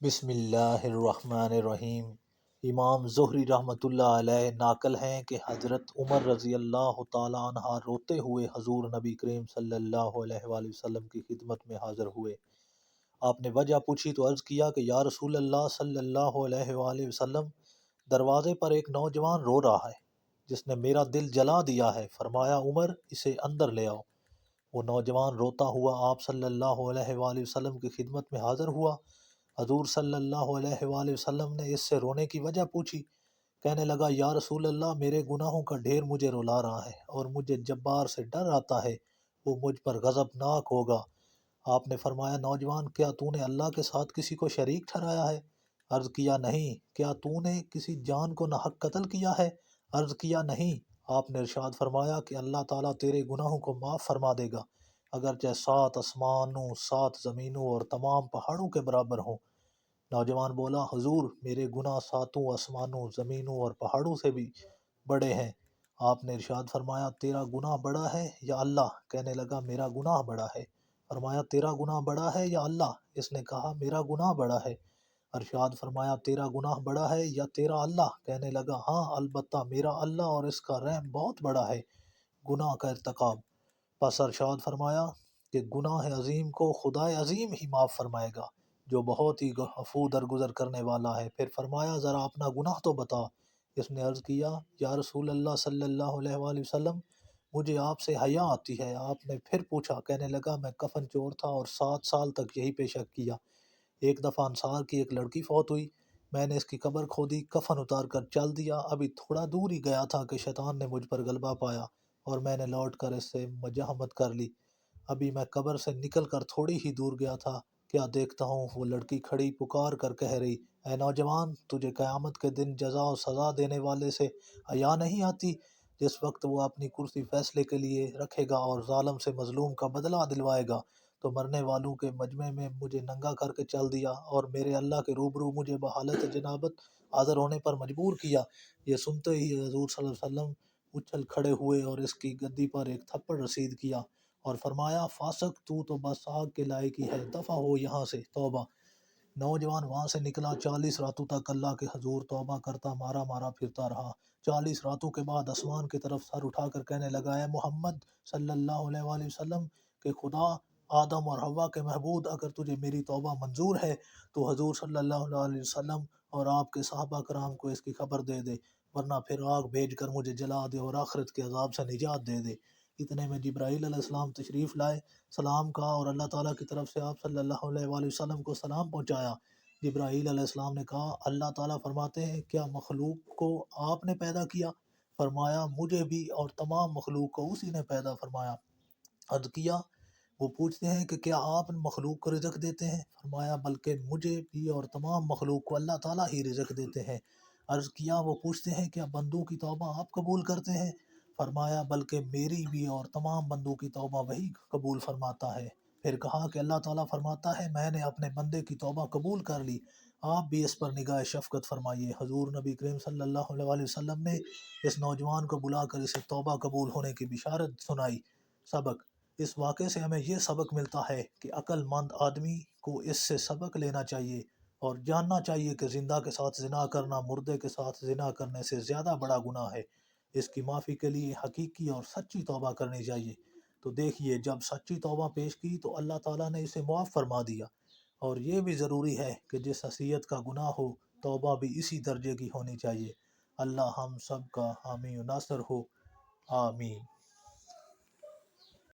بسم اللہ الرحمن الرحیم۔ امام زہری رحمۃ اللہ علیہ ناقل ہیں کہ حضرت عمر رضی اللہ تعالیٰ عنہ روتے ہوئے حضور نبی کریم صلی اللہ علیہ وآلہ وسلم کی خدمت میں حاضر ہوئے۔ آپ نے وجہ پوچھی تو عرض کیا کہ یا رسول اللہ صلی اللہ علیہ وآلہ وسلم، دروازے پر ایک نوجوان رو رہا ہے جس نے میرا دل جلا دیا ہے۔ فرمایا عمر، اسے اندر لے آؤ۔ وہ نوجوان روتا ہوا آپ صلی اللہ علیہ وآلہ وسلم کی خدمت میں حاضر ہوا۔ حضور صلی اللہ علیہ وآلہ وسلم نے اس سے رونے کی وجہ پوچھی۔ کہنے لگا یا رسول اللہ، میرے گناہوں کا ڈھیر مجھے رلا رہا ہے اور مجھے جبار سے ڈر آتا ہے، وہ مجھ پر غضبناک ہوگا۔ آپ نے فرمایا نوجوان، کیا تو نے اللہ کے ساتھ کسی کو شریک ٹھہرایا ہے؟ عرض کیا نہیں۔ کیا تو نے کسی جان کو ناحق قتل کیا ہے؟ عرض کیا نہیں۔ آپ نے ارشاد فرمایا کہ اللہ تعالیٰ تیرے گناہوں کو معاف فرما دے گا، اگرچہ 7 آسمانوں 7 زمینوں اور تمام پہاڑوں کے برابر ہوں۔ نوجوان بولا حضور، میرے گناہ 7 آسمانوں زمینوں اور پہاڑوں سے بھی بڑے ہیں۔ آپ نے ارشاد فرمایا تیرا گناہ بڑا ہے یا اللہ؟ کہنے لگا میرا گناہ بڑا ہے۔ فرمایا تیرا گناہ بڑا ہے یا اللہ؟ اس نے کہا میرا گناہ بڑا ہے۔ ارشاد فرمایا تیرا گناہ بڑا ہے یا تیرا اللہ؟ کہنے لگا ہاں البتہ میرا اللہ، اور اس کا رحم بہت بڑا ہے گناہ کا ارتکاب۔ پس ارشاد فرمایا کہ گناہ عظیم کو خدائے عظیم ہی معاف فرمائے گا جو بہت ہی عفو درگزر کرنے والا ہے۔ پھر فرمایا ذرا اپنا گناہ تو بتا۔ اس نے عرض کیا یا رسول اللہ صلی اللہ علیہ وآلہ وسلم، مجھے آپ سے حیا آتی ہے۔ آپ نے پھر پوچھا۔ کہنے لگا میں کفن چور تھا اور 7 سال تک یہی پیشہ کیا۔ ایک دفعہ انصار کی ایک لڑکی فوت ہوئی، میں نے اس کی قبر کھودی، کفن اتار کر چل دیا۔ ابھی تھوڑا دور ہی گیا تھا کہ شیطان نے مجھ پر غلبہ پایا اور میں نے لوٹ کر اس سے مجاہمت کر لی۔ ابھی میں قبر سے نکل کر تھوڑی ہی دور گیا تھا، کیا دیکھتا ہوں وہ لڑکی کھڑی پکار کر کہہ رہی، اے نوجوان، تجھے قیامت کے دن جزا و سزا دینے والے سے حیا نہیں آتی؟ جس وقت وہ اپنی کرسی فیصلے کے لیے رکھے گا اور ظالم سے مظلوم کا بدلہ دلوائے گا، تو مرنے والوں کے مجمع میں مجھے ننگا کر کے چل دیا اور میرے اللہ کے روبرو مجھے بحالت جنابت حاضر ہونے پر مجبور کیا۔ یہ سنتے ہی حضور صلی اللہ علیہ وسلم اچھل کھڑے ہوئے اور اس کی گدی پر ایک تھپڑ رسید کیا اور فرمایا فاسق، تو بس آگ کے لائق ہی ہے، دفع ہو یہاں سے، توبہ۔ نوجوان وہاں سے نکلا، 40 راتوں تک اللہ کے حضور توبہ کرتا مارا مارا پھرتا رہا۔ 40 راتوں کے بعد آسمان کی طرف سر اٹھا کر کہنے لگا، اے محمد صلی اللہ علیہ وآلہ وسلم، کہ خدا آدم اور حوا کے محبوب، اگر تجھے میری توبہ منظور ہے تو حضور صلی اللہ علیہ وسلم اور آپ کے صحابہ کرام کو اس کی خبر دے دے، ورنہ پھر آگ بھیج کر مجھے جلا دے اور آخرت کے عذاب سے نجات دے دے۔ اتنے میں جبرائیل علیہ السلام تشریف لائے، سلام کہا اور اللہ تعالیٰ کی طرف سے آپ صلی اللہ علیہ وآلہ وسلم کو سلام پہنچایا۔ جبرائیل علیہ السلام نے کہا اللہ تعالیٰ فرماتے ہیں کیا مخلوق کو آپ نے پیدا کیا؟ فرمایا مجھے بھی اور تمام مخلوق کو اسی نے پیدا فرمایا۔ عرض کیا وہ پوچھتے ہیں کہ کیا آپ مخلوق کو رزق دیتے ہیں؟ فرمایا بلکہ مجھے بھی اور تمام مخلوق کو اللہ تعالیٰ ہی رزق دیتے ہیں۔ عرض کیا وہ پوچھتے ہیں کیا بندوں کی توبہ آپ قبول کرتے ہیں؟ فرمایا بلکہ میری بھی اور تمام بندوں کی توبہ وہی قبول فرماتا ہے۔ پھر کہا کہ اللہ تعالیٰ فرماتا ہے میں نے اپنے بندے کی توبہ قبول کر لی، آپ بھی اس پر نگاہ شفقت فرمائیے۔ حضور نبی کریم صلی اللہ علیہ وآلہ وسلم نے اس نوجوان کو بلا کر اسے توبہ قبول ہونے کی بشارت سنائی۔ سبق: اس واقعے سے ہمیں یہ سبق ملتا ہے کہ عقل مند آدمی کو اس سے سبق لینا چاہیے اور جاننا چاہیے کہ زندہ کے ساتھ زنا کرنا مردے کے ساتھ زنا کرنے سے زیادہ بڑا گناہ ہے۔ اس کی معافی کے لیے حقیقی اور سچی توبہ کرنی چاہیے۔ تو دیکھیے جب سچی توبہ پیش کی تو اللہ تعالیٰ نے اسے معاف فرما دیا، اور یہ بھی ضروری ہے کہ جس حیثیت کا گناہ ہو توبہ بھی اسی درجے کی ہونی چاہیے۔ اللہ ہم سب کا حامی و ناصر ہو، آمین۔